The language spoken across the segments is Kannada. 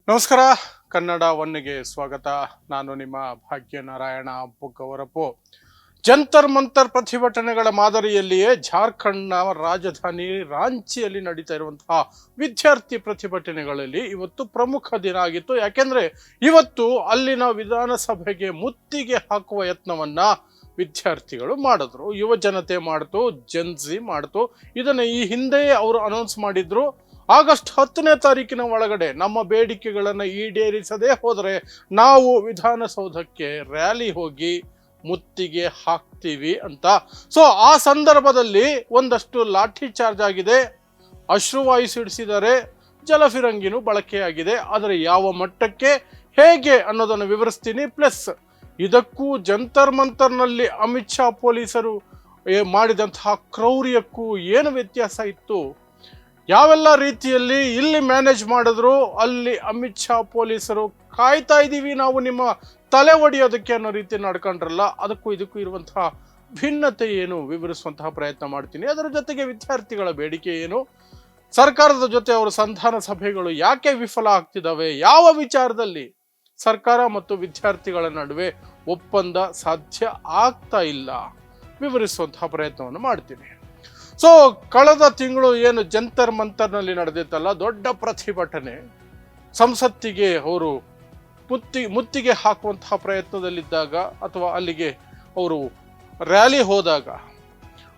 ನಮಸ್ಕಾರ. ಕನ್ನಡ ಒನ್ಗೆ ಸ್ವಾಗತ. ನಾನು ನಿಮ್ಮ ಭಾಗ್ಯನಾರಾಯಣ ಬುಗ್ಗವರಪು. ಜಂತರ್ ಮಂತರ್ ಪ್ರತಿಭಟನೆಗಳ ಮಾದರಿಯಲ್ಲಿಯೇ ಜಾರ್ಖಂಡ್ನ ರಾಜಧಾನಿ ರಾಂಚಿಯಲ್ಲಿ ನಡೀತಾ ಇರುವಂತಹ ವಿದ್ಯಾರ್ಥಿ ಪ್ರತಿಭಟನೆಗಳಲ್ಲಿ ಇವತ್ತು ಪ್ರಮುಖ ದಿನ ಆಗಿತ್ತು. ಯಾಕೆಂದ್ರೆ ಇವತ್ತು ಅಲ್ಲಿನ ವಿಧಾನಸಭೆಗೆ ಮುತ್ತಿಗೆ ಹಾಕುವ ಯತ್ನವನ್ನ ವಿದ್ಯಾರ್ಥಿಗಳು ಮಾಡಿದ್ರು, ಯುವ ಜನತೆ ಮಾಡ್ತು, ಜೆನ್ಸಿ ಮಾಡ್ತು. ಇದನ್ನ ಈ ಹಿಂದೆಯೇ ಅವರು ಅನೌನ್ಸ್ ಮಾಡಿದ್ರು. ಆಗಸ್ಟ್ 10ನೇ ತಾರೀಕಿನ ಒಳಗಡೆ ನಮ್ಮ ಬೇಡಿಕೆಗಳನ್ನು ಈಡೇರಿಸದೇ ಹೋದರೆ ನಾವು ವಿಧಾನಸೌಧಕ್ಕೆ ರ್ಯಾಲಿ ಹೋಗಿ ಮುತ್ತಿಗೆ ಹಾಕ್ತೀವಿ ಅಂತ. ಸೊ ಆ ಸಂದರ್ಭದಲ್ಲಿ ಒಂದಷ್ಟು ಲಾಠಿ ಚಾರ್ಜ್ ಆಗಿದೆ, ಅಶ್ರುವಾಯು ಸಿಡಿಸಿದ್ದಾರೆ, ಜಲಫಿರಂಗಿನೂ ಬಳಕೆಯಾಗಿದೆ. ಆದರೆ ಯಾವ ಮಟ್ಟಕ್ಕೆ, ಹೇಗೆ ಅನ್ನೋದನ್ನು ವಿವರಿಸ್ತೀನಿ. ಪ್ಲಸ್ ಇದಕ್ಕೂ ಜಂತರ್ ಮಂತರ್ನಲ್ಲಿ ಅಮಿತ್ ಶಾ ಪೊಲೀಸರು ಮಾಡಿದಂತಹ ಕ್ರೌರ್ಯಕ್ಕೂ ಏನು ವ್ಯತ್ಯಾಸ ಇತ್ತು, ಯಾವೆಲ್ಲ ರೀತಿಯಲ್ಲಿ ಇಲ್ಲಿ ಮ್ಯಾನೇಜ್ ಮಾಡಿದ್ರು, ಅಲ್ಲಿ ಅಮಿತ್ ಶಾ ಪೊಲೀಸರು ಕಾಯ್ತಾ ಇದ್ದೀವಿ ನಾವು ನಿಮ್ಮ ತಲೆ ಒಡೆಯೋದಕ್ಕೆ ಅನ್ನೋ ರೀತಿ ನಡ್ಕೊಂಡ್ರಲ್ಲ, ಅದಕ್ಕೂ ಇದಕ್ಕೂ ಇರುವಂತಹ ಭಿನ್ನತೆ ಏನು ವಿವರಿಸುವಂತಹ ಪ್ರಯತ್ನ ಮಾಡ್ತೀನಿ. ಅದರ ಜೊತೆಗೆ ವಿದ್ಯಾರ್ಥಿಗಳ ಬೇಡಿಕೆ ಏನು, ಸರ್ಕಾರದ ಜೊತೆ ಅವರ ಸಂಧಾನ ಸಭೆಗಳು ಯಾಕೆ ವಿಫಲ ಆಗ್ತಿದ್ದಾವೆ, ಯಾವ ವಿಚಾರದಲ್ಲಿ ಸರ್ಕಾರ ಮತ್ತು ವಿದ್ಯಾರ್ಥಿಗಳ ನಡುವೆ ಒಪ್ಪಂದ ಸಾಧ್ಯ ಆಗ್ತಾ ಇಲ್ಲ, ವಿವರಿಸುವಂತಹ ಪ್ರಯತ್ನವನ್ನು ಮಾಡ್ತೀನಿ. ಸೊ ಕಳೆದ ತಿಂಗಳು ಏನು ಜಂತರ್ ಮಂತರ್ನಲ್ಲಿ ನಡೆದಿತ್ತಲ್ಲ ದೊಡ್ಡ ಪ್ರತಿಭಟನೆ, ಸಂಸತ್ತಿಗೆ ಅವರು ಮುತ್ತಿಗೆ ಹಾಕುವಂತಹ ಪ್ರಯತ್ನದಲ್ಲಿದ್ದಾಗ ಅಥವಾ ಅಲ್ಲಿಗೆ ಅವರು ರ್ಯಾಲಿ ಹೋದಾಗ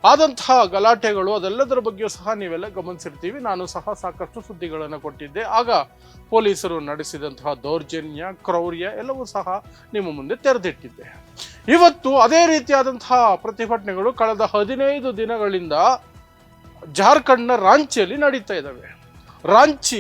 ಆದಂತಹ ಗಲಾಟೆಗಳು, ಅದೆಲ್ಲದರ ಬಗ್ಗೆಯೂ ಸಹ ನೀವೆಲ್ಲ ಗಮನಿಸಿರ್ತೀವಿ. ನಾನು ಸಹ ಸಾಕಷ್ಟು ಸುದ್ದಿಗಳನ್ನು ಕೊಟ್ಟಿದ್ದೆ. ಆಗ ಪೊಲೀಸರು ನಡೆಸಿದಂತಹ ದೌರ್ಜನ್ಯ, ಕ್ರೌರ್ಯ ಎಲ್ಲವೂ ಸಹ ನಿಮ್ಮ ಮುಂದೆ ತೆರೆದಿಟ್ಟಿದ್ದೆ. ಇವತ್ತು ಅದೇ ರೀತಿಯಾದಂತಹ ಪ್ರತಿಭಟನೆಗಳು ಕಳೆದ 15 ದಿನಗಳಿಂದ ಜಾರ್ಖಂಡ್ನ ರಾಂಚಿಯಲ್ಲಿ ನಡೀತಾ ಇದ್ದಾವೆ. ರಾಂಚಿ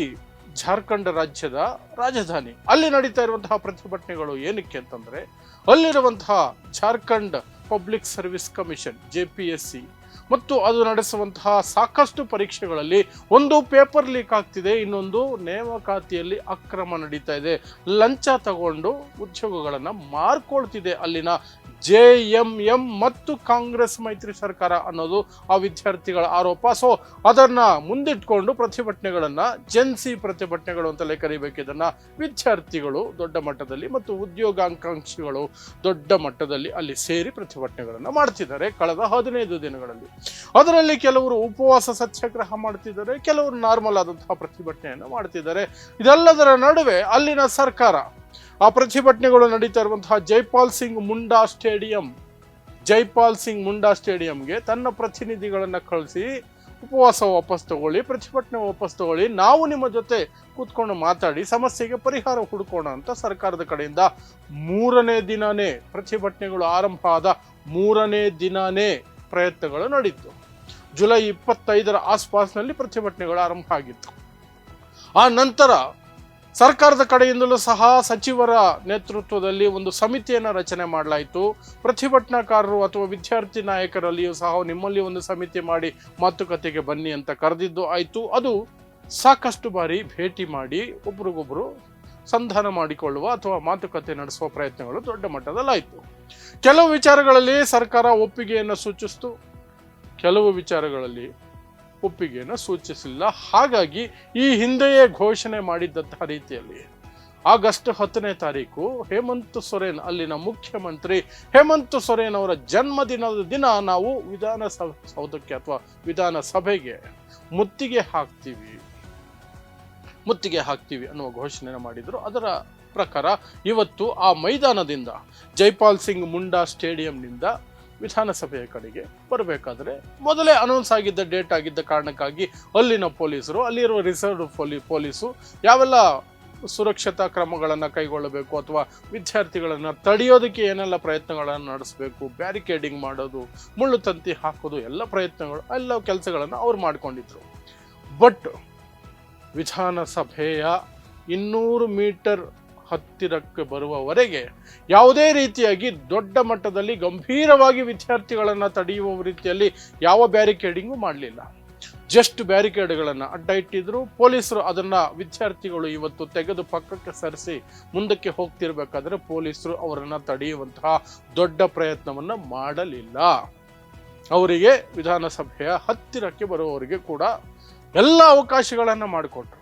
ಜಾರ್ಖಂಡ್ ರಾಜ್ಯದ ರಾಜಧಾನಿ. ಅಲ್ಲಿ ನಡೀತಾ ಇರುವಂತಹ ಪ್ರತಿಭಟನೆಗಳು ಏನಕ್ಕೆ ಅಂತಂದ್ರೆ, ಅಲ್ಲಿರುವಂತಹ Jharkhand public service commission JPSC ಮತ್ತು ಅದು ನಡೆಸುವಂತಹ ಸಾಕಷ್ಟು ಪರೀಕ್ಷೆಗಳಲ್ಲಿ ಒಂದು ಪೇಪರ್ ಲೀಕ್ ಆಗ್ತಿದೆ, ಇನ್ನೊಂದು ನೇಮಕಾತಿಯಲ್ಲಿ ಅಕ್ರಮ ನಡೀತಾ ಇದೆ, ಲಂಚ ತಗೊಂಡು ಉದ್ಯೋಗಗಳನ್ನು ಮಾರ್ಕೊಳ್ತಿದೆ ಅಲ್ಲಿನ JMM ಮತ್ತು ಕಾಂಗ್ರೆಸ್ ಮೈತ್ರಿ ಸರ್ಕಾರ ಅನ್ನೋದು ಆ ವಿದ್ಯಾರ್ಥಿಗಳ ಆರೋಪ. ಸೊ ಅದನ್ನ ಮುಂದಿಟ್ಕೊಂಡು ಪ್ರತಿಭಟನೆಗಳನ್ನ ಜೆನ್ಸಿ ಪ್ರತಿಭಟನೆಗಳು ಅಂತಲೇ ಕರಿಬೇಕು. ಇದನ್ನ ವಿದ್ಯಾರ್ಥಿಗಳು ದೊಡ್ಡ ಮಟ್ಟದಲ್ಲಿ ಮತ್ತು ಉದ್ಯೋಗಾಕಾಂಕ್ಷಿಗಳು ದೊಡ್ಡ ಮಟ್ಟದಲ್ಲಿ ಅಲ್ಲಿ ಸೇರಿ ಪ್ರತಿಭಟನೆಗಳನ್ನ ಮಾಡ್ತಿದ್ದಾರೆ ಕಳೆದ 15 ದಿನಗಳಲ್ಲಿ. ಅದರಲ್ಲಿ ಕೆಲವರು ಉಪವಾಸ ಸತ್ಯಾಗ್ರಹ ಮಾಡ್ತಿದ್ದಾರೆ, ಕೆಲವರು ನಾರ್ಮಲ್ ಆದಂತಹ ಪ್ರತಿಭಟನೆಯನ್ನು ಮಾಡ್ತಿದ್ದಾರೆ. ಇದೆಲ್ಲದರ ನಡುವೆ ಅಲ್ಲಿನ ಸರ್ಕಾರ ಆ ಪ್ರತಿಭಟನೆಗಳು ನಡೀತಾ ಇರುವಂತಹ ಜೈಪಾಲ್ ಸಿಂಗ್ ಮುಂಡಾ ಸ್ಟೇಡಿಯಂಗೆ ತನ್ನ ಪ್ರತಿನಿಧಿಗಳನ್ನ ಕಳಿಸಿ ಉಪವಾಸ ವಾಪಸ್ ತಗೊಳ್ಳಿ, ಪ್ರತಿಭಟನೆ ವಾಪಸ್ ತಗೊಳ್ಳಿ, ನಾವು ನಿಮ್ಮ ಜೊತೆ ಕೂತ್ಕೊಂಡು ಮಾತಾಡಿ ಸಮಸ್ಯೆಗೆ ಪರಿಹಾರ ಹುಡುಕೋಣ ಅಂತ ಸರ್ಕಾರದ ಕಡೆಯಿಂದ 3ನೇ ದಿನನೇ ಪ್ರತಿಭಟನೆಗಳು ಆರಂಭ ಆದ 3ನೇ ದಿನನೇ ಪ್ರಯತ್ನಗಳು ನಡೀತು. ಜುಲೈ 25ರ ಆಸ್ಪಾಸ್ನಲ್ಲಿ ಪ್ರತಿಭಟನೆಗಳು ಆರಂಭ ಆಗಿತ್ತು. ಆ ನಂತರ ಸರ್ಕಾರದ ಕಡೆಯಿಂದಲೂ ಸಹ ಸಚಿವರ ನೇತೃತ್ವದಲ್ಲಿ ಒಂದು ಸಮಿತಿಯನ್ನು ರಚನೆ ಮಾಡಲಾಯಿತು. ಪ್ರತಿಭಟನಾಕಾರರು ಅಥವಾ ವಿದ್ಯಾರ್ಥಿ ನಾಯಕರಲ್ಲಿಯೂ ಸಹ ನಿಮ್ಮಲ್ಲಿ ಒಂದು ಸಮಿತಿ ಮಾಡಿ ಮಾತುಕತೆಗೆ ಬನ್ನಿ ಅಂತ ಕರೆದಿದ್ದು ಆಯಿತು. ಅದು ಸಾಕಷ್ಟು ಬಾರಿ ಭೇಟಿ ಮಾಡಿ ಒಬ್ರಿಗೊಬ್ರು ಸಂಧಾನ ಮಾಡಿಕೊಳ್ಳುವ ಅಥವಾ ಮಾತುಕತೆ ನಡೆಸುವ ಪ್ರಯತ್ನಗಳು ದೊಡ್ಡ ಮಟ್ಟದಲ್ಲಾಯಿತು. ಕೆಲವು ವಿಚಾರಗಳಲ್ಲಿ ಸರ್ಕಾರ ಒಪ್ಪಿಗೆಯನ್ನು ಸೂಚಿಸಿತು, ಕೆಲವು ವಿಚಾರಗಳಲ್ಲಿ ಒಪ್ಪಿಗೆಯನ್ನು ಸೂಚಿಸಿಲ್ಲ. ಹಾಗಾಗಿ ಈ ಹಿಂದೆಯೇ ಘೋಷಣೆ ಮಾಡಿದ್ದಂತಹ ರೀತಿಯಲ್ಲಿ ಆಗಸ್ಟ್ 10ನೇ ತಾರೀಕು ಹೇಮಂತ್ ಸೊರೇನ್, ಅಲ್ಲಿನ ಮುಖ್ಯಮಂತ್ರಿ ಹೇಮಂತ್ ಸೊರೇನ್ ಅವರ ಜನ್ಮದಿನದ ದಿನ ನಾವು ವಿಧಾನಸೌಧಕ್ಕೆ ಅಥವಾ ವಿಧಾನಸಭೆಗೆ ಮುತ್ತಿಗೆ ಹಾಕ್ತೀವಿ ಅನ್ನುವ ಘೋಷಣೆ ಮಾಡಿದ್ರು. ಅದರ ಪ್ರಕಾರ ಇವತ್ತು ಆ ಮೈದಾನದಿಂದ ಜೈಪಾಲ್ ಸಿಂಗ್ ಮುಂಡಾ ಸ್ಟೇಡಿಯಂನಿಂದ ವಿಧಾನಸಭೆಯ ಕಡೆಗೆ ಬರಬೇಕಾದ್ರೆ ಮೊದಲೇ ಅನೌನ್ಸ್ ಆಗಿದ್ದ ಡೇಟ್ ಆಗಿದ್ದ ಕಾರಣಕ್ಕಾಗಿ ಅಲ್ಲಿನ ಪೊಲೀಸರು, ಅಲ್ಲಿರುವ ರಿಸರ್ವ್ ಪೊಲೀಸು ಯಾವೆಲ್ಲ ಸುರಕ್ಷತಾ ಕ್ರಮಗಳನ್ನು ಕೈಗೊಳ್ಳಬೇಕು ಅಥವಾ ವಿದ್ಯಾರ್ಥಿಗಳನ್ನು ತಡೆಯೋದಕ್ಕೆ ಏನೆಲ್ಲ ಪ್ರಯತ್ನಗಳನ್ನು ನಡೆಸಬೇಕು, ಬ್ಯಾರಿಕೇಡಿಂಗ್ ಮಾಡೋದು, ಮುಳ್ಳು ತಂತಿ ಹಾಕೋದು, ಎಲ್ಲ ಕೆಲಸಗಳನ್ನು ಅವ್ರು ಮಾಡ್ಕೊಂಡಿದ್ರು. ಬಟ್ ವಿಧಾನಸಭೆಯ 200 ಮೀಟರ್ ಹತ್ತಿರಕ್ಕೆ ಬರುವವರೆಗೆ ಯಾವುದೇ ರೀತಿಯಾಗಿ ದೊಡ್ಡ ಮಟ್ಟದಲ್ಲಿ ಗಂಭೀರವಾಗಿ ವಿದ್ಯಾರ್ಥಿಗಳನ್ನು ತಡೆಯುವ ರೀತಿಯಲ್ಲಿ ಯಾವ ಬ್ಯಾರಿಕೇಡಿಂಗು ಮಾಡಲಿಲ್ಲ. ಜಸ್ಟ್ ಬ್ಯಾರಿಕೇಡ್ಗಳನ್ನು ಅಡ್ಡ ಇಟ್ಟಿದ್ರು. ಪೊಲೀಸರು ಅದನ್ನ ವಿದ್ಯಾರ್ಥಿಗಳು ಇವತ್ತು ತೆಗೆದು ಪಕ್ಕಕ್ಕೆ ಸರಿಸಿ ಮುಂದಕ್ಕೆ ಹೋಗ್ತಿರ್ಬೇಕಾದ್ರೆ ಪೊಲೀಸರು ಅವರನ್ನು ತಡೆಯುವಂತಹ ದೊಡ್ಡ ಪ್ರಯತ್ನವನ್ನು ಮಾಡಲಿಲ್ಲ. ಅವರಿಗೆ ವಿಧಾನಸಭೆಯ ಹತ್ತಿರಕ್ಕೆ ಬರುವವರಿಗೆ ಕೂಡ ಎಲ್ಲ ಅವಕಾಶಗಳನ್ನು ಮಾಡಿಕೊಟ್ರು.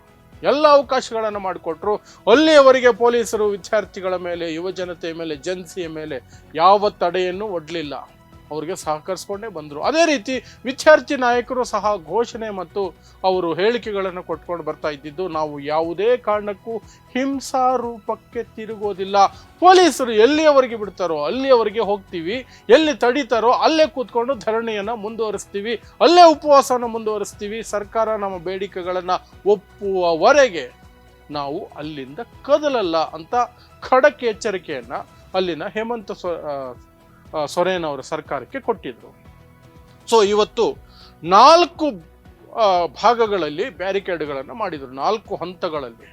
ಎಲ್ಲ ಅವಕಾಶಗಳನ್ನು ಮಾಡಿಕೊಟ್ರು. ಅಲ್ಲಿಯವರೆಗೆ ಪೊಲೀಸರು ವಿದ್ಯಾರ್ಥಿಗಳ ಮೇಲೆ, ಯುವ ಜನತೆಯ ಮೇಲೆ, ಜೆನ್ಸಿಯ ಮೇಲೆ ಯಾವ ತಡೆಯನ್ನು ಒಡ್ಲಿಲ್ಲ, ಅವ್ರಿಗೆ ಸಹಕರಿಸ್ಕೊಂಡೇ ಬಂದರು. ಅದೇ ರೀತಿ ವಿದ್ಯಾರ್ಥಿ ನಾಯಕರು ಸಹ ಘೋಷಣೆ ಮತ್ತು ಅವರು ಹೇಳಿಕೆಗಳನ್ನು ಕೊಟ್ಕೊಂಡು ಬರ್ತಾ ಇದ್ದಿದ್ದು, ನಾವು ಯಾವುದೇ ಕಾರಣಕ್ಕೂ ಹಿಂಸಾ ರೂಪಕ್ಕೆ ತಿರುಗೋದಿಲ್ಲ, ಪೊಲೀಸರು ಎಲ್ಲಿಯವರೆಗೆ ಬಿಡ್ತಾರೋ ಅಲ್ಲಿಯವರೆಗೆ ಹೋಗ್ತೀವಿ, ಎಲ್ಲಿ ತಡೀತಾರೋ ಅಲ್ಲೇ ಕೂತ್ಕೊಂಡು ಧರಣಿಯನ್ನು ಮುಂದುವರಿಸ್ತೀವಿ, ಅಲ್ಲೇ ಉಪವಾಸವನ್ನು ಮುಂದುವರಿಸ್ತೀವಿ, ಸರ್ಕಾರ ನಮ್ಮ ಬೇಡಿಕೆಗಳನ್ನು ಒಪ್ಪುವವರೆಗೆ ನಾವು ಅಲ್ಲಿಂದ ಕದಲಲ್ಲ ಅಂತ ಖಡಕ್ ಎಚ್ಚರಿಕೆಯನ್ನು ಅಲ್ಲಿನ ಹೇಮಂತ್ ಸೊರೇನ್ ಅವರ ಸರ್ಕಾರಕ್ಕೆ ಕೊಟ್ಟಿದ್ರು. ಸೊ ಇವತ್ತು 4 ಭಾಗಗಳಲ್ಲಿ ಬ್ಯಾರಿಕೇಡ್ಗಳನ್ನು ಮಾಡಿದರು, 4 ಹಂತಗಳಲ್ಲಿ.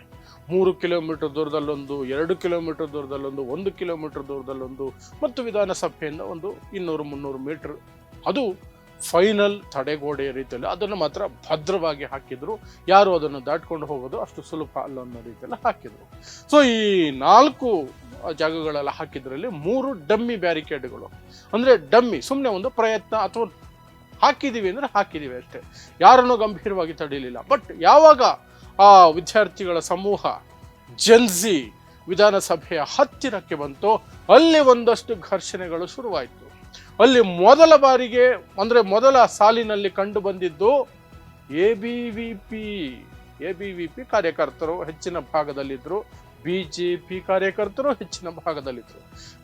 3 ಕಿಲೋಮೀಟರ್ ದೂರದಲ್ಲೊಂದು, 2 ಕಿಲೋಮೀಟರ್ ದೂರದಲ್ಲೊಂದು, 1 ಕಿಲೋಮೀಟರ್ ದೂರದಲ್ಲೊಂದು, ಮತ್ತು ವಿಧಾನಸಭೆಯಿಂದ ಒಂದು 200-300 ಮೀಟರ್. ಅದು ಫೈನಲ್ ತಡೆಗೋಡೆಯ ರೀತಿಯಲ್ಲಿ ಅದನ್ನು ಮಾತ್ರ ಭದ್ರವಾಗಿ ಹಾಕಿದ್ರು. ಯಾರು ಅದನ್ನು ದಾಟ್ಕೊಂಡು ಹೋಗೋದು ಅಷ್ಟು ಸುಲಭ ಅಲ್ಲ ಅನ್ನೋ ರೀತಿಯಲ್ಲಿ ಹಾಕಿದ್ರು. ಸೊ ಈ 4 ಜಾಗಗಳೆಲ್ಲ ಹಾಕಿದ್ರಲ್ಲಿ 3 ಡಮ್ಮಿ ಬ್ಯಾರಿಕೇಡ್ಗಳು, ಅಂದರೆ ಡಮ್ಮಿ, ಸುಮ್ಮನೆ ಒಂದು ಪ್ರಯತ್ನ, ಅಥವಾ ಹಾಕಿದ್ದೀವಿ ಅಂದರೆ ಹಾಕಿದ್ದೀವಿ ಅಷ್ಟೇ, ಯಾರನ್ನೂ ಗಂಭೀರವಾಗಿ ತಡೀಲಿಲ್ಲ. ಬಟ್ ಯಾವಾಗ ಆ ವಿದ್ಯಾರ್ಥಿಗಳ ಸಮೂಹ ಜೆನ್ಸಿ ವಿಧಾನಸಭೆಯ ಹತ್ತಿರಕ್ಕೆ ಬಂತೋ ಅಲ್ಲಿ ಒಂದಷ್ಟು ಘರ್ಷಣೆಗಳು ಶುರುವಾಯಿತು. ಅಲ್ಲಿ ಮೊದಲ ಬಾರಿಗೆ, ಅಂದರೆ ಮೊದಲ ಸಾಲಿನಲ್ಲಿ ಕಂಡು ಬಂದಿದ್ದು ಎಬಿವಿಪಿ ಕಾರ್ಯಕರ್ತರು ಹೆಚ್ಚಿನ ಭಾಗದಲ್ಲಿದ್ದರು, ಬಿಜೆಪಿ ಕಾರ್ಯಕರ್ತರು ಹೆಚ್ಚಿನ ಭಾಗದಲ್ಲಿದ್ದರು.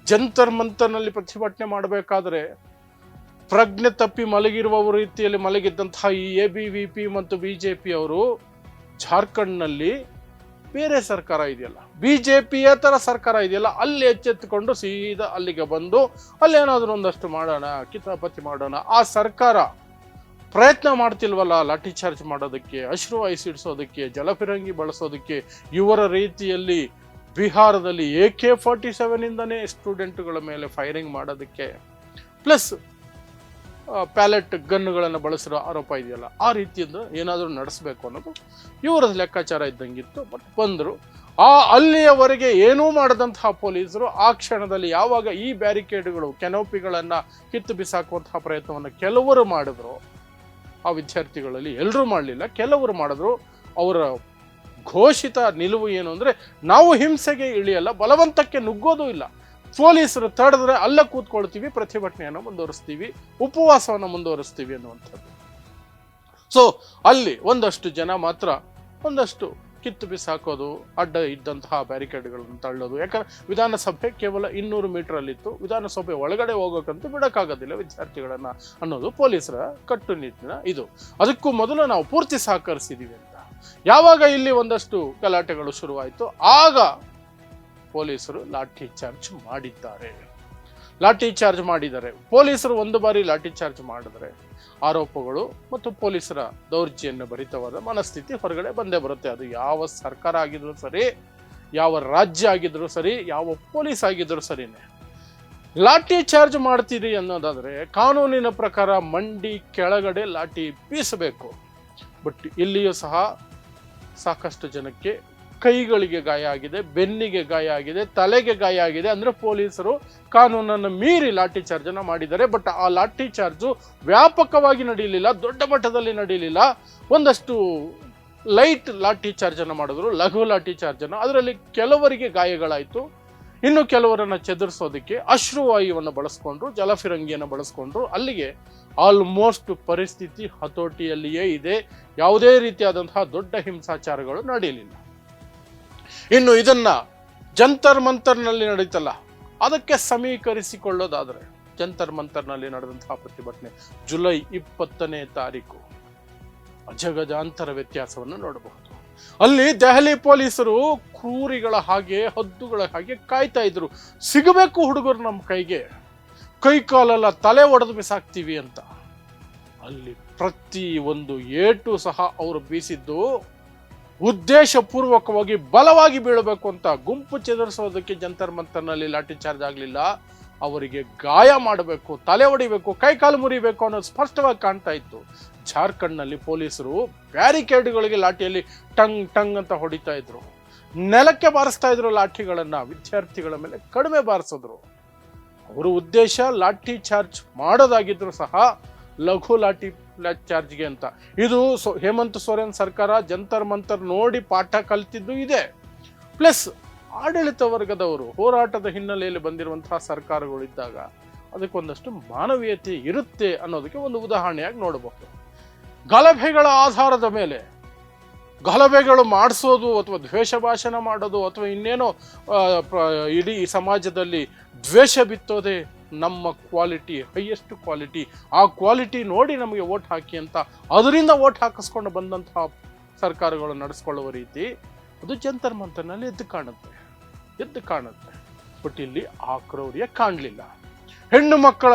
ಜಂತರ್ ಮಂತರ್ನಲ್ಲಿ ಪ್ರತಿಭಟನೆ ಮಾಡಬೇಕಾದ್ರೆ ಪ್ರಜ್ಞೆ ತಪ್ಪಿ ಮಲಗಿರುವ ರೀತಿಯಲ್ಲಿ ಮಲಗಿದ್ದಂತಹ ಈ ಎಬಿವಿಪಿ ಮತ್ತು ಬಿಜೆಪಿ ಅವರು ಜಾರ್ಖಂಡ್ನಲ್ಲಿ ಬೇರೆ ಸರ್ಕಾರ ಇದೆಯಲ್ಲ, ಬಿಜೆಪಿಯೇತರ ಸರ್ಕಾರ ಇದೆಯಲ್ಲ, ಅಲ್ಲಿ ಎಚ್ಚೆತ್ತುಕೊಂಡು ಸೀದಾ ಅಲ್ಲಿಗೆ ಬಂದು ಅಲ್ಲೇನಾದರೂ ಒಂದಷ್ಟು ಮಾಡೋಣ, ಕಿತಾಪತಿ ಮಾಡೋಣ. ಆ ಸರ್ಕಾರ ಪ್ರಯತ್ನ ಮಾಡ್ತಿಲ್ವಲ್ಲ ಲಾಠಿ ಚಾರ್ಜ್ ಮಾಡೋದಕ್ಕೆ, ಅಶ್ರು ಸಿಡಿಸೋದಕ್ಕೆ, ಜಲಫಿರಂಗಿ ಬಳಸೋದಕ್ಕೆ, ಇವರ ರೀತಿಯಲ್ಲಿ ಬಿಹಾರದಲ್ಲಿ AK-47 ಇಂದನೇ ಸ್ಟೂಡೆಂಟ್ಗಳ ಮೇಲೆ ಫೈರಿಂಗ್ ಮಾಡೋದಕ್ಕೆ, ಪ್ಲಸ್ ಪ್ಯಾಲೆಟ್ ಗನ್ನುಗಳನ್ನು ಬಳಸಿರೋ ಆರೋಪ ಇದೆಯಲ್ಲ, ಆ ರೀತಿಯಿಂದ ಏನಾದರೂ ನಡೆಸಬೇಕು ಅನ್ನೋದು ಇವರ ಲೆಕ್ಕಾಚಾರ ಇದ್ದಂಗಿತ್ತು. ಬಟ್ ಬಂದರು. ಅಲ್ಲಿಯವರೆಗೆ ಏನೂ ಮಾಡದಂತಹ ಪೊಲೀಸರು ಆ ಕ್ಷಣದಲ್ಲಿ ಯಾವಾಗ ಈ ಬ್ಯಾರಿಕೇಡ್ಗಳು, ಕೆನೋಪಿಗಳನ್ನು ಕಿತ್ತು ಬಿಸಾಕುವಂತಹ ಪ್ರಯತ್ನವನ್ನು ಕೆಲವರು ಮಾಡಿದ್ರು, ಆ ವಿದ್ಯಾರ್ಥಿಗಳಲ್ಲಿ ಎಲ್ಲರೂ ಮಾಡಲಿಲ್ಲ, ಕೆಲವರು ಮಾಡಿದ್ರು. ಅವರ ಘೋಷಿತ ನಿಲುವು ಏನು ಅಂದರೆ, ನಾವು ಹಿಂಸೆಗೆ ಇಳಿಯಲ್ಲ, ಬಲವಂತಕ್ಕೆ ನುಗ್ಗೋದು ಇಲ್ಲ, ಪೊಲೀಸರು ತಡೆದ್ರೆ ಅಲ್ಲೇ ಕೂತ್ಕೊಳ್ತೀವಿ, ಪ್ರತಿಭಟನೆಯನ್ನು ಮುಂದುವರಿಸ್ತೀವಿ, ಉಪವಾಸವನ್ನು ಮುಂದುವರಿಸ್ತೀವಿ ಅನ್ನುವಂಥದ್ದು. ಸೊ ಅಲ್ಲಿ ಒಂದಷ್ಟು ಜನ ಮಾತ್ರ ಒಂದಷ್ಟು ಕಿತ್ತು ಬಿಸಾಕೋದು, ಅಡ್ಡ ಇದ್ದಂತಹ ಬ್ಯಾರಿಕೇಡ್ಗಳನ್ನು ತಳ್ಳೋದು. ಯಾಕಂದ್ರೆ ವಿಧಾನಸಭೆ ಕೇವಲ 200 ಮೀಟರಲ್ಲಿತ್ತು, ವಿಧಾನಸಭೆ ಒಳಗಡೆ ಹೋಗೋಕ್ಕಂತೂ ಬಿಡೋಕ್ಕಾಗೋದಿಲ್ಲ ವಿದ್ಯಾರ್ಥಿಗಳನ್ನು ಅನ್ನೋದು ಪೊಲೀಸರ ಕಟ್ಟುನಿಟ್ಟಿನ ಇದು. ಅದಕ್ಕೂ ಮೊದಲು ನಾವು ಪೂರ್ತಿ ಸಹಕರಿಸಿದ್ದೀವಿ ಅಂತ. ಯಾವಾಗ ಇಲ್ಲಿ ಒಂದಷ್ಟು ಗಲಾಟೆಗಳು ಶುರುವಾಯಿತು, ಆಗ ಪೊಲೀಸರು ಲಾಠಿ ಚಾರ್ಜ್ ಮಾಡಿದ್ದಾರೆ. ಪೊಲೀಸರು ಒಂದು ಬಾರಿ ಲಾಠಿ ಚಾರ್ಜ್ ಮಾಡಿದರೆ ಆರೋಪಗಳು ಮತ್ತು ಪೊಲೀಸರ ದೌರ್ಜನ್ಯ ಭರಿತವಾದ ಮನಸ್ಥಿತಿ ಹೊರಗಡೆ ಬಂದೇ ಬರುತ್ತೆ. ಅದು ಯಾವ ಸರ್ಕಾರ ಆಗಿದ್ರು ಸರಿ, ಯಾವ ರಾಜ್ಯ ಆಗಿದ್ರು ಸರಿ, ಯಾವ ಪೊಲೀಸ್ ಆಗಿದ್ರು ಸರಿನೇ. ಲಾಠಿ ಚಾರ್ಜ್ ಮಾಡ್ತೀರಿ ಅನ್ನೋದಾದರೆ ಕಾನೂನಿನ ಪ್ರಕಾರ ಮಂಡಿ ಕೆಳಗಡೆ ಲಾಠಿ ಬೀಸಬೇಕು. ಬಟ್ ಇಲ್ಲಿಯೂ ಸಹ ಸಾಕಷ್ಟು ಜನಕ್ಕೆ ಕೈಗಳಿಗೆ ಗಾಯ ಆಗಿದೆ, ಬೆನ್ನಿಗೆ ಗಾಯ ಆಗಿದೆ, ತಲೆಗೆ ಗಾಯ ಆಗಿದೆ. ಅಂದರೆ ಪೊಲೀಸರು ಕಾನೂನನ್ನು ಮೀರಿ ಲಾಠಿ ಚಾರ್ಜನ್ನು ಮಾಡಿದ್ದಾರೆ. ಬಟ್ ಆ ಲಾಠಿ ಚಾರ್ಜು ವ್ಯಾಪಕವಾಗಿ ನಡೆಯಲಿಲ್ಲ, ದೊಡ್ಡ ಮಟ್ಟದಲ್ಲಿ ನಡೆಯಲಿಲ್ಲ. ಒಂದಷ್ಟು ಲೈಟ್ ಲಾಠಿ ಚಾರ್ಜನ್ನು ಮಾಡಿದ್ರು, ಲಘು ಲಾಠಿ ಚಾರ್ಜನ್ನು. ಅದರಲ್ಲಿ ಕೆಲವರಿಗೆ ಗಾಯಗಳಾಯಿತು, ಇನ್ನು ಕೆಲವರನ್ನು ಚದುರಿಸೋದಕ್ಕೆ ಅಶ್ರುವಾಯುವನ್ನು ಬಳಸ್ಕೊಂಡ್ರು, ಜಲಫಿರಂಗಿಯನ್ನು ಬಳಸ್ಕೊಂಡ್ರು. ಅಲ್ಲಿಗೆ ಆಲ್ಮೋಸ್ಟ್ ಪರಿಸ್ಥಿತಿ ಹತೋಟಿಯಲ್ಲಿಯೇ ಇದೆ. ಯಾವುದೇ ರೀತಿಯಾದಂತಹ ದೊಡ್ಡ ಹಿಂಸಾಚಾರಗಳು ನಡೆಯಲಿಲ್ಲ. ಇನ್ನು ಇದನ್ನ ಜಂತರ್ ಮಂತರ್ನಲ್ಲಿ ನಡೀತಲ್ಲ, ಅದಕ್ಕೆ ಸಮೀಕರಿಸಿಕೊಳ್ಳೋದಾದರೆ ಜಂತರ್ ಮಂತರ್ನಲ್ಲಿ ನಡೆದಂತಹ ಪ್ರತಿಭಟನೆ ಜುಲೈ 20ನೇ ತಾರೀಕು ಅಜಗಜಾಂತರ ವ್ಯತ್ಯಾಸವನ್ನು ನೋಡಬಹುದು. ಅಲ್ಲಿ ದೆಹಲಿ ಪೊಲೀಸರು ಕ್ರೂರಿಗಳ ಹಾಗೆ, ಹದ್ದುಗಳ ಹಾಗೆ ಕಾಯ್ತಾ ಇದ್ರು, ಸಿಗಬೇಕು ಹುಡುಗರು ನಮ್ಮ ಕೈಗೆ, ಕೈ ಕಾಲೆಲ್ಲ ತಲೆ ಒಡೆದು ಬಿಸಾಕ್ತೀವಿ ಅಂತ. ಅಲ್ಲಿ ಪ್ರತಿ ಒಂದು ಏಟು ಸಹ ಅವರು ಬೀಸಿದ್ದು ಉದ್ದೇಶಪೂರ್ವಕವಾಗಿ ಬಲವಾಗಿ ಬೀಳಬೇಕು ಅಂತ. ಗುಂಪು ಚದುರಿಸೋದಕ್ಕೆ ಜಂತರ್ ಮಂತರ್ನಲ್ಲಿ ಲಾಠಿ ಚಾರ್ಜ್ ಆಗಲಿಲ್ಲ, ಅವರಿಗೆ ಗಾಯ ಮಾಡಬೇಕು, ತಲೆ ಹೊಡಿಬೇಕು, ಕೈಕಾಲು ಮುರಿಬೇಕು ಅನ್ನೋದು ಸ್ಪಷ್ಟವಾಗಿ ಕಾಣ್ತಾ ಇತ್ತು. ಜಾರ್ಖಂಡ್ನಲ್ಲಿ ಪೊಲೀಸರು ಬ್ಯಾರಿಕೇಡ್ಗಳಿಗೆ ಲಾಠಿಯಲ್ಲಿ ಟಂಗ್ ಟಂಗ್ ಅಂತ ಹೊಡಿತಾ ಇದ್ರು, ನೆಲಕ್ಕೆ ಬಾರಿಸ್ತಾ ಇದ್ರು ಲಾಠಿಗಳನ್ನು, ವಿದ್ಯಾರ್ಥಿಗಳ ಮೇಲೆ ಕಡಿಮೆ ಬಾರಿಸಿದ್ರು. ಅವರ ಉದ್ದೇಶ ಲಾಠಿ ಚಾರ್ಜ್ ಮಾಡೋದಾಗಿದ್ರು ಸಹ ಲಘು ಲಾಠಿ ಲಾಠಿ ಚಾರ್ಜ್ಗೆ ಅಂತ. ಇದು ಹೇಮಂತ್ ಸೊರೇನ್ ಸರ್ಕಾರ ಜಂತರ್ ಮಂತರ್ ನೋಡಿ ಪಾಠ ಕಲಿತಿದ್ದು ಇದೆ. ಪ್ಲಸ್ ಆಡಳಿತ ವರ್ಗದವರು ಹೋರಾಟದ ಹಿನ್ನೆಲೆಯಲ್ಲಿ ಬಂದಿರುವಂತಹ ಸರ್ಕಾರಗಳಿದ್ದಾಗ ಅದಕ್ಕೊಂದಷ್ಟು ಮಾನವೀಯತೆ ಇರುತ್ತೆ ಅನ್ನೋದಕ್ಕೆ ಒಂದು ಉದಾಹರಣೆಯಾಗಿ ನೋಡಬಹುದು. ಗಲಭೆಗಳ ಆಧಾರದ ಮೇಲೆ ಗಲಭೆಗಳು ಮಾಡಿಸೋದು ಅಥವಾ ದ್ವೇಷ ಭಾಷಣ ಮಾಡೋದು ಅಥವಾ ಇನ್ನೇನೋ ಇಡೀ ಸಮಾಜದಲ್ಲಿ ದ್ವೇಷ ಬಿತ್ತೋದೆ ನಮ್ಮ ಕ್ವಾಲಿಟಿ, ಹೈಯೆಸ್ಟ್ ಕ್ವಾಲಿಟಿ. ಆ ಕ್ವಾಲಿಟಿ ನೋಡಿ ನಮಗೆ ವೋಟ್ ಹಾಕಿ ಅಂತ ಅದರಿಂದ ವೋಟ್ ಹಾಕಿಸ್ಕೊಂಡು ಬಂದಂತಹ ಸರ್ಕಾರಗಳು ನಡೆಸ್ಕೊಳ್ಳುವ ರೀತಿ ಅದು ಜಂತರ್ ಮಂತರ್ನಲ್ಲಿ ಎದ್ದು ಕಾಣುತ್ತೆ. ಬಟ್ ಇಲ್ಲಿ ಆ ಕ್ರೌರ್ಯ ಕಾಣಲಿಲ್ಲ. ಹೆಣ್ಣು ಮಕ್ಕಳ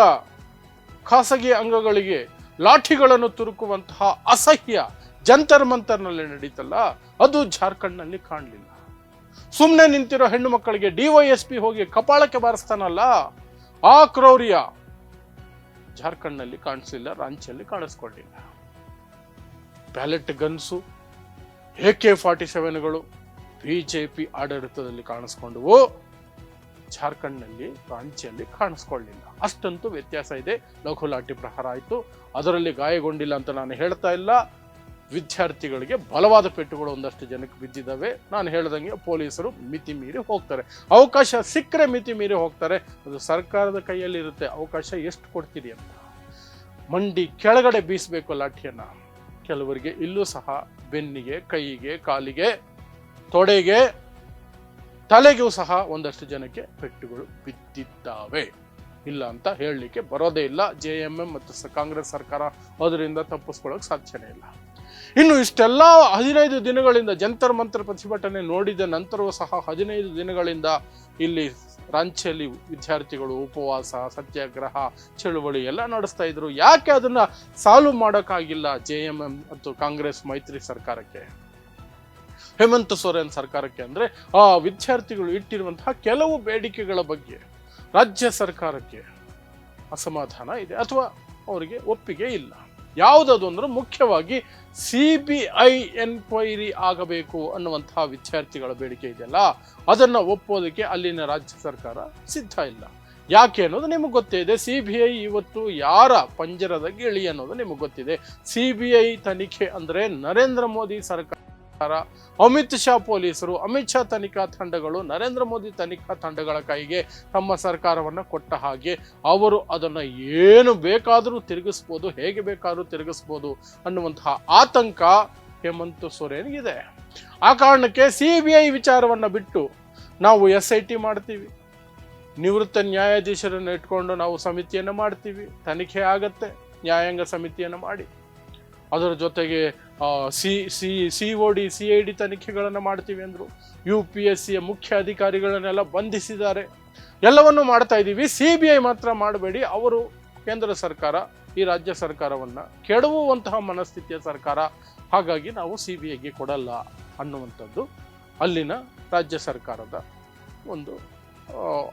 ಖಾಸಗಿ ಅಂಗಗಳಿಗೆ ಲಾಠಿಗಳನ್ನು ತುರುಕುವಂತಹ ಅಸಹ್ಯ ಜಂತರ್ ಮಂತರ್ನಲ್ಲಿ ನಡೀತಲ್ಲ, ಅದು ಜಾರ್ಖಂಡ್ನಲ್ಲಿ ಕಾಣಲಿಲ್ಲ. ಸುಮ್ಮನೆ ನಿಂತಿರೋ ಹೆಣ್ಣು ಮಕ್ಕಳಿಗೆ DYSP ಹೋಗಿ ಕಪಾಳಕ್ಕೆ ಬಾರಿಸ್ತಾನಲ್ಲ, ಆ ಕ್ರೌರ್ಯ ಜಾರ್ಖಂಡ್ನಲ್ಲಿ ಕಾಣಿಸಲಿಲ್ಲ, ರಾಂಚಿಯಲ್ಲಿ ಕಾಣಿಸ್ಕೊಂಡಿಲ್ಲ. ಬ್ಯಾಲೆಟ್ ಗನ್ಸು, AK-47ಗಳು BJP ಆಡಳಿತದಲ್ಲಿ ಕಾಣಿಸ್ಕೊಂಡವು, ಜಾರ್ಖಂಡ್ನಲ್ಲಿ ರಾಂಚಿಯಲ್ಲಿ ಕಾಣಿಸ್ಕೊಳ್ಳಿಲ್ಲ. ಅಷ್ಟಂತೂ ವ್ಯತ್ಯಾಸ ಇದೆ. ಲಘು ಲಾಠಿ ಪ್ರಹಾರ ಆಯಿತು, ಅದರಲ್ಲಿ ಗಾಯಗೊಂಡಿಲ್ಲ ಅಂತ ನಾನು ಹೇಳ್ತಾ ಇಲ್ಲ. ವಿದ್ಯಾರ್ಥಿಗಳಿಗೆ ಬಲವಾದ ಪೆಟ್ಟುಗಳು ಒಂದಷ್ಟು ಜನಕ್ಕೆ ಬಿದ್ದಿದ್ದಾವೆ. ನಾನು ಹೇಳ್ದಂಗೆ ಪೊಲೀಸರು ಮಿತಿ ಮೀರಿ ಹೋಗ್ತಾರೆ, ಅವಕಾಶ ಸಿಕ್ಕರೆ ಮಿತಿ ಮೀರಿ ಹೋಗ್ತಾರೆ. ಅದು ಸರ್ಕಾರದ ಕೈಯಲ್ಲಿ ಇರುತ್ತೆ, ಅವಕಾಶ ಎಷ್ಟು ಕೊಡ್ತೀರಿ ಅಂತ. ಮಂಡಿ ಕೆಳಗಡೆ ಬೀಸಬೇಕು ಲಾಠಿಯನ್ನ. ಕೆಲವರಿಗೆ ಇಲ್ಲೂ ಸಹ ಬೆನ್ನಿಗೆ, ಕೈಗೆ, ಕಾಲಿಗೆ, ತೊಡೆಗೆ, ತಲೆಗೂ ಸಹ ಒಂದಷ್ಟು ಜನಕ್ಕೆ ಪೆಟ್ಟುಗಳು ಬಿದ್ದಿದ್ದಾವೆ. ಇಲ್ಲ ಅಂತ ಹೇಳಲಿಕ್ಕೆ ಬರೋದೇ ಇಲ್ಲ. JMM ಮತ್ತು ಕಾಂಗ್ರೆಸ್ ಸರ್ಕಾರ ಅದರಿಂದ ತಪ್ಪಿಸ್ಕೊಳ್ಳೋಕೆ ಸಾಧ್ಯನೇ ಇಲ್ಲ. ಇನ್ನು ಇಷ್ಟೆಲ್ಲ 15 ದಿನಗಳಿಂದ ಜಂತರ್ ಮಂತರ್ ಪ್ರತಿಭಟನೆ ನೋಡಿದ ನಂತರವೂ ಸಹ 15 ದಿನಗಳಿಂದ ಇಲ್ಲಿ ರಾಂಚಿಯಲ್ಲಿ ವಿದ್ಯಾರ್ಥಿಗಳು ಉಪವಾಸ, ಸತ್ಯಾಗ್ರಹ, ಚಳುವಳಿ ಎಲ್ಲ ನಡೆಸ್ತಾ ಇದ್ರು. ಯಾಕೆ ಅದನ್ನ ಸಾಲ್ವ್ ಮಾಡೋಕ್ಕಾಗಿಲ್ಲ JMM ಮತ್ತು ಕಾಂಗ್ರೆಸ್ ಮೈತ್ರಿ ಸರ್ಕಾರಕ್ಕೆ, ಹೇಮಂತ್ ಸೊರೇನ್ ಸರ್ಕಾರಕ್ಕೆ? ಅಂದ್ರೆ ಆ ವಿದ್ಯಾರ್ಥಿಗಳು ಇಟ್ಟಿರುವಂತಹ ಕೆಲವು ಬೇಡಿಕೆಗಳ ಬಗ್ಗೆ ರಾಜ್ಯ ಸರ್ಕಾರಕ್ಕೆ ಅಸಮಾಧಾನ ಇದೆ ಅಥವಾ ಅವರಿಗೆ ಒಪ್ಪಿಗೆ ಇಲ್ಲ. ಯಾವುದದು ಅಂದ್ರೆ ಮುಖ್ಯವಾಗಿ CBI ಎನ್ಕ್ವೈರಿ ಆಗಬೇಕು ಅನ್ನುವಂತಹ ವಿದ್ಯಾರ್ಥಿಗಳ ಬೇಡಿಕೆ ಇದೆಯಲ್ಲ, ಅದನ್ನ ಒಪ್ಪೋದಕ್ಕೆ ಅಲ್ಲಿನ ರಾಜ್ಯ ಸರ್ಕಾರ ಸಿದ್ಧ ಇಲ್ಲ. ಯಾಕೆ ಅನ್ನೋದು ನಿಮಗೆ ಗೊತ್ತೇ ಇದೆ. CBI ಇವತ್ತು ಯಾರ ಪಂಜರದ ಗಿಳಿ ಅನ್ನೋದು ನಿಮಗೆ ಗೊತ್ತಿದೆ. CBI ತನಿಖೆ ಅಂದ್ರೆ ನರೇಂದ್ರ ಮೋದಿ ಸರ್ಕಾರ, ಅಮಿತ್ ಶಾ ಪೊಲೀಸರು, ಅಮಿತ್ ಶಾ ತನಿಖಾ ತಂಡಗಳು ನರೇಂದ್ರ ಮೋದಿ ತನಿಖಾ ತಂಡಗಳ ಕೈಗೆ ತಮ್ಮ ಸರ್ಕಾರವನ್ನ ಕೊಟ್ಟ ಹಾಗೆ ಅವರು ಅದನ್ನ ಏನು ಬೇಕಾದರೂ ತಿರುಗಿಸ್ಬೋದು, ಹೇಗೆ ಬೇಕಾದರೂ ತಿರುಗಿಸ್ಬೋದು ಅನ್ನುವಂತಹ ಆತಂಕ ಹೇಮಂತ್ ಸೊರೇನ್ ಇದೆ. ಆ ಕಾರಣಕ್ಕೆ CBI ವಿಚಾರವನ್ನ ಬಿಟ್ಟು ನಾವು SIT ಮಾಡ್ತೀವಿ, ನಿವೃತ್ತ ನ್ಯಾಯಾಧೀಶರನ್ನು ಇಟ್ಕೊಂಡು ನಾವು ಸಮಿತಿಯನ್ನು ಮಾಡ್ತೀವಿ, ತನಿಖೆ ಆಗತ್ತೆ, ನ್ಯಾಯಾಂಗ ಸಮಿತಿಯನ್ನು ಮಾಡಿ ಅದರ ಜೊತೆಗೆ COD CID ತನಿಖೆಗಳನ್ನು ಮಾಡ್ತೀವಿ ಅಂದರು. UPSCಯ ಮುಖ್ಯ ಅಧಿಕಾರಿಗಳನ್ನೆಲ್ಲ ಬಂಧಿಸಿದ್ದಾರೆ. ಎಲ್ಲವನ್ನೂ ಮಾಡ್ತಾ ಇದ್ದೀವಿ, CBI ಮಾತ್ರ ಮಾಡಬೇಡಿ, ಅವರು ಕೇಂದ್ರ ಸರ್ಕಾರ ಈ ರಾಜ್ಯ ಸರ್ಕಾರವನ್ನು ಕೆಡವುವಂತಹ ಮನಸ್ಥಿತಿಯ ಸರ್ಕಾರ, ಹಾಗಾಗಿ ನಾವು CBIಗೆ ಕೊಡಲ್ಲ ಅನ್ನುವಂಥದ್ದು ಅಲ್ಲಿನ ರಾಜ್ಯ ಸರ್ಕಾರದ ಒಂದು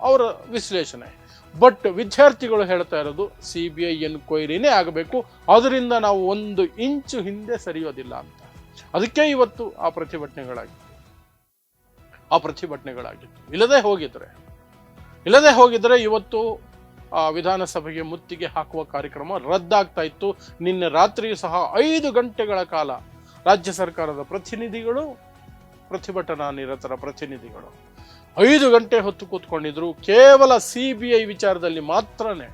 ಅವರ ವಿಶ್ಲೇಷಣೆ. ಬಟ್ ವಿದ್ಯಾರ್ಥಿಗಳು ಹೇಳ್ತಾ ಇರೋದು CBI ಎನ್ಕ್ವೈರಿನೇ ಆಗಬೇಕು, ಅದರಿಂದ ನಾವು 1 ಇಂಚು ಹಿಂದೆ ಸರಿಯೋದಿಲ್ಲ ಅಂತ. ಅದಕ್ಕೆ ಇವತ್ತು ಆ ಪ್ರತಿಭಟನೆಗಳಾಗಿತ್ತು. ಇಲ್ಲದೆ ಹೋಗಿದ್ರೆ ಇವತ್ತು ವಿಧಾನಸಭೆಗೆ ಮುತ್ತಿಗೆ ಹಾಕುವ ಕಾರ್ಯಕ್ರಮ ರದ್ದಾಗ್ತಾ ಇತ್ತು. ನಿನ್ನೆ ರಾತ್ರಿಯೂ ಸಹ 5 ಗಂಟೆಗಳ ಕಾಲ ರಾಜ್ಯ ಸರ್ಕಾರದ ಪ್ರತಿನಿಧಿಗಳು, ಪ್ರತಿಭಟನಾ ನಿರತರ ಪ್ರತಿನಿಧಿಗಳು 5 ಗಂಟೆ ಹೊತ್ತು ಕೂತ್ಕೊಂಡಿದ್ರು. ಕೇವಲ CBI ವಿಚಾರದಲ್ಲಿ ಮಾತ್ರನೇ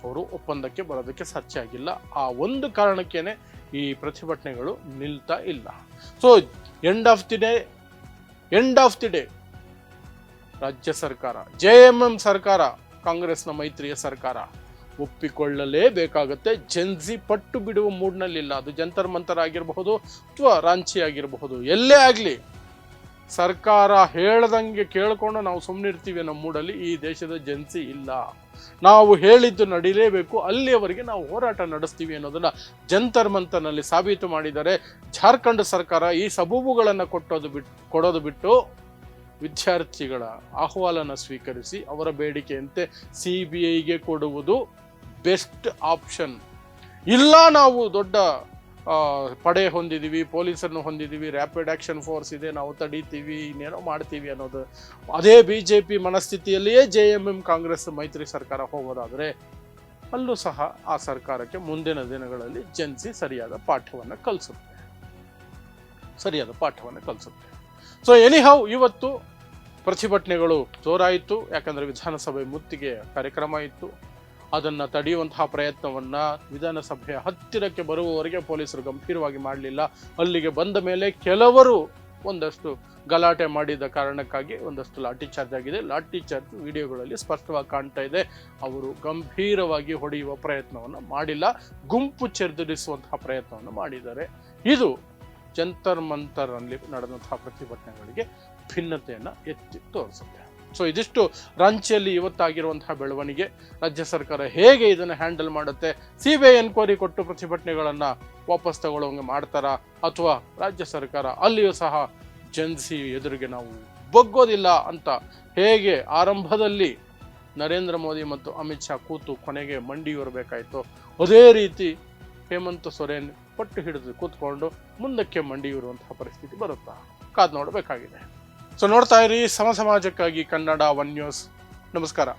ಅವರು ಒಪ್ಪಂದಕ್ಕೆ ಬರೋದಕ್ಕೆ ಸಾಧ್ಯ ಆಗಿಲ್ಲ. ಆ ಒಂದು ಕಾರಣಕ್ಕೇನೆ ಈ ಪ್ರತಿಭಟನೆಗಳು ನಿಲ್ತಾ ಇಲ್ಲ. So end of the day ರಾಜ್ಯ ಸರ್ಕಾರ, JMM ಸರ್ಕಾರ, ಕಾಂಗ್ರೆಸ್ನ ಮೈತ್ರಿಯ ಸರ್ಕಾರ ಒಪ್ಪಿಕೊಳ್ಳಲೇಬೇಕಾಗತ್ತೆ. ಜೆನ್ಸಿ ಪಟ್ಟು ಬಿಡುವ ಮೂಡ್ನಲ್ಲಿಲ್ಲ. ಅದು ಜಂತರ್ ಮಂತರ್ ಆಗಿರಬಹುದು ಅಥವಾ ರಾಂಚಿ ಆಗಿರಬಹುದು, ಎಲ್ಲೇ ಆಗಲಿ ಸರ್ಕಾರ ಹೇಳ್ದಂಗೆ ಕೇಳ್ಕೊಂಡು ನಾವು ಸುಮ್ಮನಿರ್ತೀವಿ ಅನ್ನೋ ಮೂಡಲ್ಲಿ ಈ ದೇಶದ ಜೆನ್ಸಿ ಇಲ್ಲ. ನಾವು ಹೇಳಿದ್ದು ನಡೀಲೇಬೇಕು, ಅಲ್ಲಿಯವರೆಗೆ ನಾವು ಹೋರಾಟ ನಡೆಸ್ತೀವಿ ಅನ್ನೋದನ್ನ ಜಂತರ್ ಮಂತರ್ನಲ್ಲಿ ಸಾಬೀತು ಮಾಡಿದ್ದಾರೆ. ಜಾರ್ಖಂಡ್ ಸರ್ಕಾರ ಈ ಸಬೂಬುಗಳನ್ನು ಕೊಡೋದು ಬಿಟ್ಟು ವಿದ್ಯಾರ್ಥಿಗಳ ಅಹವಾಲನ್ನು ಸ್ವೀಕರಿಸಿ ಅವರ ಬೇಡಿಕೆಯಂತೆ CBIಗೆ ಕೊಡುವುದು ಬೆಸ್ಟ್ ಆಪ್ಷನ್. ಇಲ್ಲ ನಾವು ದೊಡ್ಡ ಪಡೆ ಹೊಂದಿದ್ದೀವಿ, ಪೊಲೀಸರನ್ನು ಹೊಂದಿದ್ದೀವಿ, ರ್ಯಾಪಿಡ್ ಆಕ್ಷನ್ ಫೋರ್ಸ್ ಇದೆ, ನಾವು ತಡೀತೀವಿ, ಇನ್ನೇನೋ ಮಾಡ್ತೀವಿ ಅನ್ನೋದು ಅದೇ BJP ಮನಸ್ಥಿತಿಯಲ್ಲಿಯೇ JMM ಕಾಂಗ್ರೆಸ್ ಮೈತ್ರಿ ಸರ್ಕಾರ ಹೋಗೋದಾದರೆ ಅಲ್ಲೂ ಸಹ ಆ ಸರ್ಕಾರಕ್ಕೆ ಮುಂದಿನ ದಿನಗಳಲ್ಲಿ ಜನಿಸಿ ಸರಿಯಾದ ಪಾಠವನ್ನು ಕಲಿಸುತ್ತೆ. ಸೊ ಎನಿಹೌ, ಇವತ್ತು ಪ್ರತಿಭಟನೆಗಳು ಜೋರಾಯಿತು. ಯಾಕಂದರೆ ವಿಧಾನಸಭೆ ಮುತ್ತಿಗೆ ಕಾರ್ಯಕ್ರಮ ಇತ್ತು. ಅದನ್ನು ತಡೆಯುವಂತಹ ಪ್ರಯತ್ನವನ್ನು ವಿಧಾನಸಭೆಯ ಹತ್ತಿರಕ್ಕೆ ಬರುವವರೆಗೆ ಪೊಲೀಸರು ಗಂಭೀರವಾಗಿ ಮಾಡಲಿಲ್ಲ. ಅಲ್ಲಿಗೆ ಬಂದ ಮೇಲೆ ಕೆಲವರು ಒಂದಷ್ಟು ಗಲಾಟೆ ಮಾಡಿದ ಕಾರಣಕ್ಕಾಗಿ ಒಂದಷ್ಟು ಲಾಠಿ ಚಾರ್ಜ್ ಆಗಿದೆ. ಲಾಠಿ ಚಾರ್ಜ್ ವಿಡಿಯೋಗಳಲ್ಲಿ ಸ್ಪಷ್ಟವಾಗಿ ಕಾಣ್ತಾ ಇದೆ. ಅವರು ಗಂಭೀರವಾಗಿ ಹೊಡೆಯುವ ಪ್ರಯತ್ನವನ್ನು ಮಾಡಿಲ್ಲ, ಗುಂಪು ಚೆದುರಿಸುವಂತಹ ಪ್ರಯತ್ನವನ್ನು ಮಾಡಿದ್ದಾರೆ. ಇದು ಜಂತರ್ ಮಂತರ್ ಅಲ್ಲಿ ನಡೆದಂತಹ ಪ್ರತಿಭಟನೆಗಳಿಗೆ ಭಿನ್ನತೆಯನ್ನು ಎತ್ತಿ ತೋರಿಸುತ್ತೆ. ಸೊ ಇದಿಷ್ಟು ರಾಂಚಿಯಲ್ಲಿ ಇವತ್ತಾಗಿರುವಂತಹ ಬೆಳವಣಿಗೆ. ರಾಜ್ಯ ಸರ್ಕಾರ ಹೇಗೆ ಇದನ್ನು ಹ್ಯಾಂಡಲ್ ಮಾಡುತ್ತೆ, ಸಿಬಿಐ ಎನ್ಕ್ವೈರಿ ಕೊಟ್ಟು ಪ್ರತಿಭಟನೆಗಳನ್ನು ವಾಪಸ್ ತಗೊಳ್ಳೋಂಗೆ ಮಾಡ್ತಾರಾ, ಅಥವಾ ರಾಜ್ಯ ಸರ್ಕಾರ ಅಲ್ಲಿಯೂ ಸಹ ಜನಿಸಿ ಎದುರಿಗೆ ನಾವು ಬಗ್ಗೋದಿಲ್ಲ ಅಂತ ಹೇಗೆ ಆರಂಭದಲ್ಲಿ ನರೇಂದ್ರ ಮೋದಿ ಮತ್ತು ಅಮಿತ್ ಶಾ ಕೂತು ಕೊನೆಗೆ ಮಂಡಿಯೂರಬೇಕಾಯಿತು, ಅದೇ ರೀತಿ ಹೇಮಂತ್ ಸೊರೇನ್ ಪಟ್ಟು ಹಿಡಿದು ಕೂತ್ಕೊಂಡು ಮುಂದಕ್ಕೆ ಮಂಡಿಯೂರುವಂತಹ ಪರಿಸ್ಥಿತಿ ಬರುತ್ತಾ, ಕಾದು ನೋಡಬೇಕಾಗಿದೆ. ಸೊ ನೋಡ್ತಾ ಇರಿ ಸಮಾಜಕ್ಕಾಗಿ ಕನ್ನಡ 1 ನ್ಯೂಸ್. ನಮಸ್ಕಾರ.